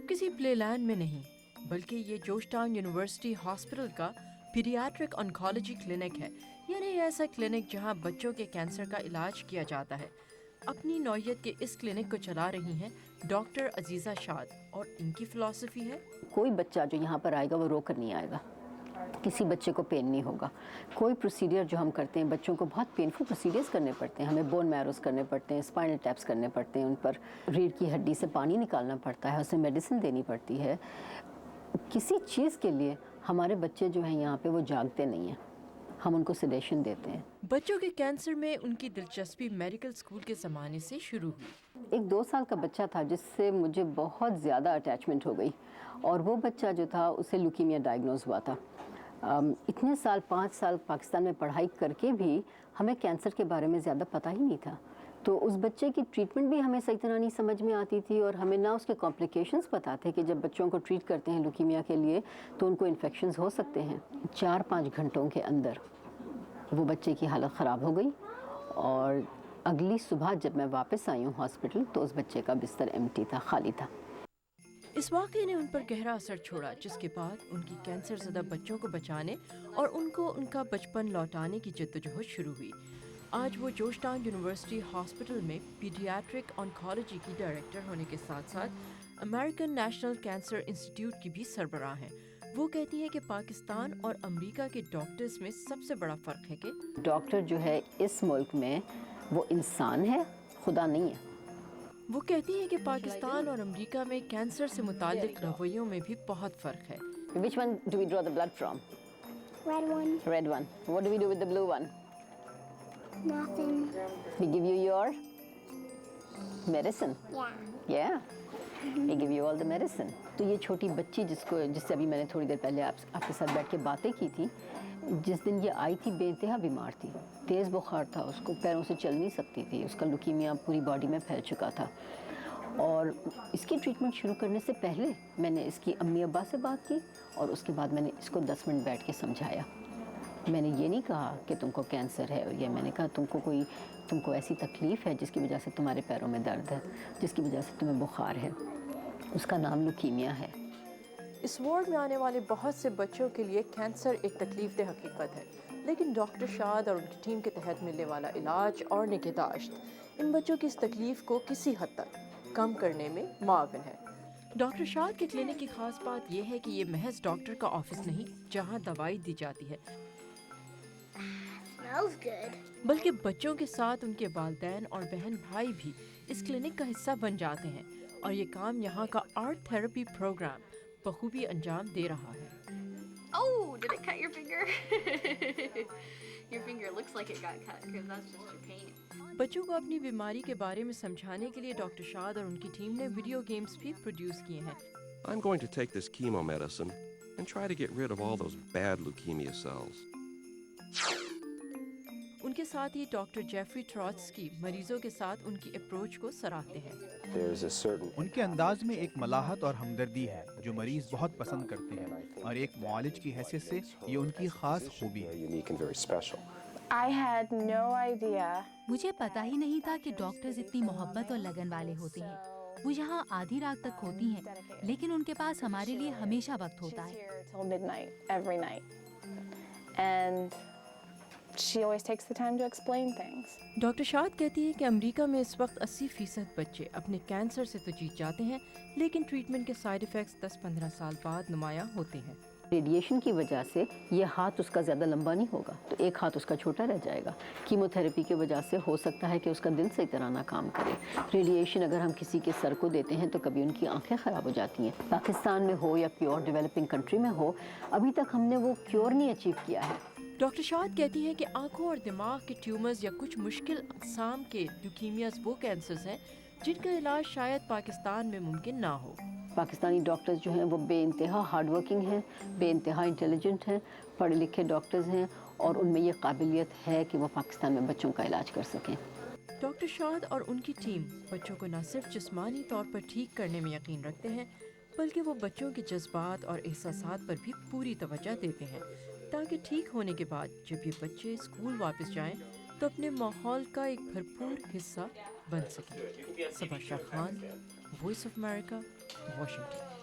کسی پلے لینڈ میں نہیں، بلکہ یہ جورج ٹاؤن یونیورسٹی ہاسپٹل کا پیڈیاٹرک آنکولوجی کلینک ہے، یعنی ایسا کلینک جہاں بچوں کے کینسر کا علاج کیا جاتا ہے۔ اپنی نوعیت کے اس کلینک کو چلا رہی ہیں ڈاکٹر عزیزہ شاد، اور ان کی فلسفی ہے کوئی بچہ جو یہاں پر آئے گا وہ رو کر نہیں آئے گا، کسی بچے کو پین نہیں ہوگا۔ کوئی پروسیڈر جو ہم کرتے ہیں، بچوں کو بہت پینفل پروسیڈرز کرنے پڑتے ہیں، ہمیں بون میروز کرنے پڑتے ہیں، اسپائنل ٹیپس کرنے پڑتے ہیں، ان پر ریڑھ کی ہڈی سے پانی نکالنا پڑتا ہے، اسے میڈیسن دینی پڑتی ہے۔ کسی چیز کے لیے ہمارے بچے جو ہیں یہاں پہ وہ جاگتے نہیں ہیں، ہم ان کو سیڈیشن دیتے ہیں۔ بچوں کے کینسر میں ان کی دلچسپی میڈیکل اسکول کے زمانے سے شروع ہوئی۔ ایک 2 سال کا بچہ تھا جس سے مجھے بہت زیادہ اٹیچمنٹ ہو گئی، اور وہ بچہ جو تھا اسے لیوکیمیا ڈائگنوز ہوا تھا۔ اتنے سال 5 سال پاکستان میں پڑھائی کر کے بھی ہمیں کینسر کے بارے میں زیادہ پتہ ہی نہیں تھا، تو اس بچے کی ٹریٹمنٹ بھی ہمیں صحیح طرح نہیں سمجھ میں آتی تھی، اور ہمیں نہ اس کے کمپلیکیشنز پتہ تھے کہ جب بچوں کو ٹریٹ کرتے ہیں لیوکیمیا کے لیے تو ان کو انفیکشنز ہو سکتے ہیں۔ 4-5 گھنٹوں کے اندر وہ بچے کی حالت خراب ہو گئی، اور اگلی صبح جب میں واپس آئی ہوں ہاسپٹل تو اس بچے کا بستر ایمٹی تھا، خالی تھا۔ اس واقعے نے ان پر گہرا اثر چھوڑا، جس کے بعد ان کی کینسر زدہ بچوں کو بچانے اور ان کو ان کا بچپن لوٹانے کی جدوجہد شروع ہوئی۔ آج وہ جورج ٹاؤن یونیورسٹی ہاسپٹل میں پیڈیاٹرک آنکولوجی کی ڈائریکٹر ہونے کے ساتھ ساتھ امریکن نیشنل کینسر انسٹیٹیوٹ کی بھی سربراہ ہیں۔ وہ کہتی ہیں کہ پاکستان اور امریکہ کے ڈاکٹرز میں سب سے بڑا فرق ہے کہ ڈاکٹر جو ہے اس ملک میں وہ انسان ہے، خدا نہیں ہے۔ وہ کہتی ہیں کہ پاکستان اور امریکہ میں کینسر سے متعلق رویوں میں بھی بہت فرق ہے۔ Which one do we draw the blood from? Red one. Red one. What do we do with the blue one? Nothing. We give you your medicine. Yeah. Yeah. We give you all the medicine. تو یہ چھوٹی بچی جس سے ابھی میں نے تھوڑی دیر پہلے آپ کے ساتھ بیٹھ کے باتیں کی تھی، جس دن یہ آئی تھی بے انتہا بیمار تھی، تیز بخار تھا، اس کو پیروں سے چل نہیں سکتی تھی، اس کا لیوکیمیا پوری باڈی میں پھیل چکا تھا، اور اس کی ٹریٹمنٹ شروع کرنے سے پہلے میں نے اس کی امی ابا سے بات کی، اور اس کے بعد میں نے اس کو 10 منٹ بیٹھ کے سمجھایا۔ میں نے یہ نہیں کہا کہ تم کو کینسر ہے، یا میں نے کہا تم کو ایسی تکلیف ہے جس کی وجہ سے تمہارے پیروں میں درد ہے، جس کی وجہ سے تمہیں بخار ہے، اس کا نام لیوکیمیا ہے۔ اس وارڈ میں آنے والے بہت سے بچوں کے لیے کینسر ایک تکلیف دہ حقیقت ہے، لیکن ڈاکٹر شاد اور ان کی ٹیم کے تحت ملنے والا علاج اور نگہداشت ان بچوں کی اس تکلیف کو کسی حد تک کم کرنے میں معاون ہے۔ ڈاکٹر شاد کے کلینک کی خاص بات یہ ہے کہ یہ محض ڈاکٹر کا آفس نہیں جہاں دوائی دی جاتی ہے، Smells good. بلکہ بچوں کے ساتھ ان کے والدین اور بہن بھائی بھی اس کلینک کا حصہ بن جاتے ہیں، اور یہ کام یہاں کا آرٹ تھراپی پروگرام بخوبی انجام دے رہا ہے۔ Oh, did it cut your finger? Your finger looks like it got cut because that's just your paint. بچوں کو اپنی بیماری کے بارے میں سمجھانے کے لیے ڈاکٹر شاد اور ان کی ٹیم نے ویڈیو گیمز بھی پروڈیوس کیے ہیں۔ I'm going to take this chemo medicine and try to get rid of all those bad leukemia cells. ان کے ساتھ ہی ڈاکٹر جیفری ٹروٹسکی مریضوں کے ساتھ ان کی اپروچ کو سراہتے ہیں۔ ان کے انداز میں ایک ملاحت اور ہمدردی ہے جو مریض بہت پسند کرتے ہیں، اور ایک معالج کی حیثیت سے یہ ان کی خاص خوبی ہے۔ I had no idea. مجھے پتا ہی نہیں تھا کہ ڈاکٹرز اتنی محبت اور لگن والے ہوتے ہیں۔ وہ یہاں آدھی رات تک ہوتی ہیں، لیکن ان کے پاس ہمارے لیے ہمیشہ وقت ہوتا ہے۔ Till midnight every night. And she always takes the time to explain things. Doctor شاد کہتی ہے کہ امریکہ میں اس وقت 80% بچے اپنے کینسر سے تو جیت جاتے ہیں، لیکن ٹریٹمنٹ کے سائیڈ ایفیکٹس 10-15 سال بعد نمایاں ہوتے ہیں۔ ریڈیشن کی وجہ سے یہ ہاتھ اس کا زیادہ لمبا نہیں ہوگا، تو ایک ہاتھ اس کا چھوٹا رہ جائے گا۔ کیمو تھراپی کی وجہ سے ہو سکتا ہے کہ اس کا دل صحیح طرح نہ کام کرے۔ ریڈیشن اگر ہم کسی کے سر کو دیتے ہیں تو کبھی ان کی آنکھیں خراب ہو جاتی ہیں۔ پاکستان میں ہو یا کوئی اور ڈیولپنگ کنٹری میں ہو، ابھی تک ہم نے وہ کیور نہیں اچیو کیا ہے۔ ڈاکٹر شاد کہتی ہیں کہ آنکھوں اور دماغ کے ٹیومرز یا کچھ مشکل اقسام کے لیوکیمیاز وہ کینسرز ہیں جن کا علاج شاید پاکستان میں ممکن نہ ہو۔ پاکستانی ڈاکٹرز جو ہیں وہ بے انتہا ہارڈ ورکنگ ہیں، بے انتہا انٹیلیجنٹ ہیں، پڑھے لکھے ڈاکٹرز ہیں، اور ان میں یہ قابلیت ہے کہ وہ پاکستان میں بچوں کا علاج کر سکیں۔ ڈاکٹر شاد اور ان کی ٹیم بچوں کو نہ صرف جسمانی طور پر ٹھیک کرنے میں یقین رکھتے ہیں، بلکہ وہ بچوں کے جذبات اور احساسات پر بھی پوری توجہ دیتے ہیں، تاکہ ٹھیک ہونے کے بعد جب یہ بچے اسکول واپس جائیں تو اپنے ماحول کا ایک بھرپور حصہ بن سکیں۔ Saba Shah Khan, Voice of America, Washington.